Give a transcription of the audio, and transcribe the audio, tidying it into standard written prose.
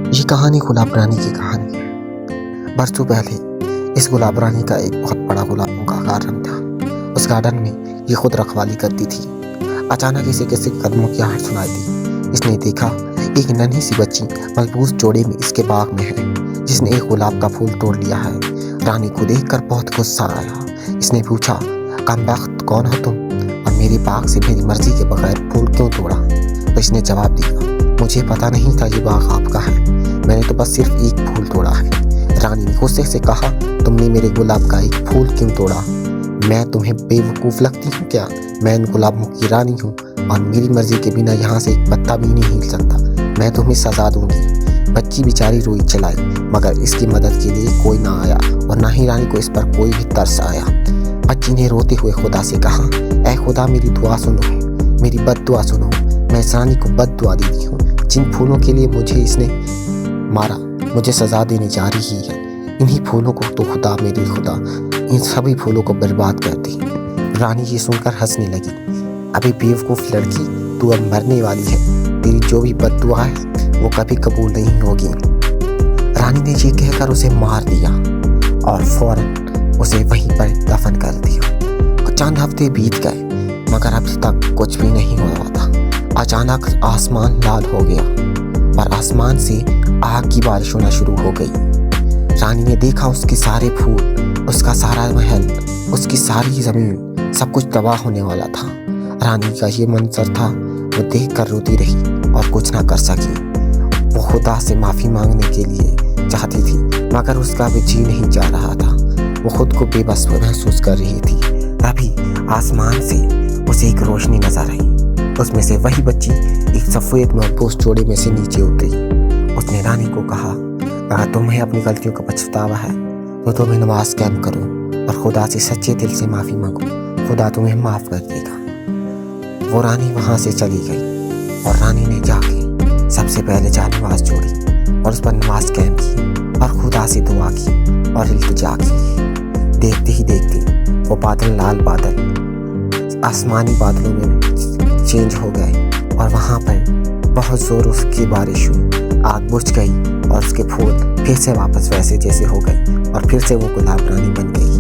ये कहानी गुलाब रानी की कहानी है। बरसों पहले इस गुलाब रानी का एक बहुत बड़ा गुलाबों का गार्डन था। उस गार्डन में ये खुद रखवाली करती थी। अचानक इसे किसी के कदमों की आहट सुनाई दी। इसने देखा एक नन्ही सी बच्ची मलबूस जोड़े में इसके बाग में है, जिसने एक गुलाब का फूल तोड़ लिया है। रानी को देखकर बहुत गुस्सा आया। इसने पूछा, कमबख्त कौन हो तुम और मेरे बाग से मेरी मर्जी के बगैर फूल क्यों तोड़ा? तो इसने जवाब दिया, मुझे पता नहीं था ये बाग आपका है, मैंने तो बस सिर्फ एक फूल तोड़ा है। रानी ने गुस्से से कहा, तुमने मेरे गुलाब का एक फूल क्यों तोड़ा? मैं तुम्हें बेवकूफ़ लगती हूँ क्या? मैं इन गुलाबों की रानी हूँ और मेरी मर्जी के बिना यहाँ से एक पत्ता भी नहीं हिल सकता। मैं तुम्हें सजा दूंगी। बच्ची बेचारी रोई चलाई, मगर इसकी मदद के लिए कोई ना आया और ना ही रानी को इस पर कोई भी तरस आया। बच्ची ने रोते हुए खुदा से कहा, ऐ खुदा मेरी दुआ सुनो, मेरी बद्दुआ सुनो। मैं इस रानी को बद्दुआ देती हूँ। जिन फूलों के लिए मुझे इसने मारा, मुझे सजा देने जा रही है। इन्हीं फूलों को तो खुदा मेरी खुदा इन सभी फूलों को बर्बाद कर दी। रानी ये सुनकर हंसने लगी। अभी बेवकूफ़ लड़की, तू अब मरने वाली है। तेरी जो भी बद्दुआ है वो कभी कबूल नहीं होगी। रानी ने ये कहकर उसे मार दिया और फौरन उसे वहीं पर दफन कर दिया। चंद हफ्ते बीत गए, मगर अभी तक कुछ भी नहीं हुआ था। अचानक आसमान लाल हो गया और आसमान से आग की बारिश होना शुरू हो गई। रानी ने देखा उसके सारे फूल, उसका सारा महल, उसकी सारी ज़मीन, सब कुछ तबाह होने वाला था। रानी का ये मंजर था, वो देखकर रोती रही और कुछ ना कर सकी। वो खुदा से माफ़ी मांगने के लिए चाहती थी, मगर उसका भी जी नहीं जा रहा था। वो खुद को बेबस महसूस कर रही थी। तभी आसमान से उसे एक रोशनी नजर आई। उसमें से वही बच्ची एक सफ़ेद मलबूस जोड़े में से नीचे उतरी। उसने रानी को कहा, अगर तुम्हें अपनी गलतियों का पछतावा है तो तुम्हें नमाज कायम करो और खुदा से सच्चे दिल से माफ़ी मांगो। खुदा तुम्हें माफ़ कर देगा। वो रानी वहाँ से चली गई और रानी ने जाके सबसे पहले नमाज जोड़ी और उस पर नमाज कायम की और खुदा से दुआ की और इल्तिजा की। देखते ही देखते वो बादल, लाल बादल आसमानी बादलों में चेंज हो गए और वहाँ पर बहुत ज़ोरों की बारिश हुई। आग बुझ गई और उसके फूल फिर से वापस वैसे जैसे हो गए और फिर से वो गुलाब रानी बन गई।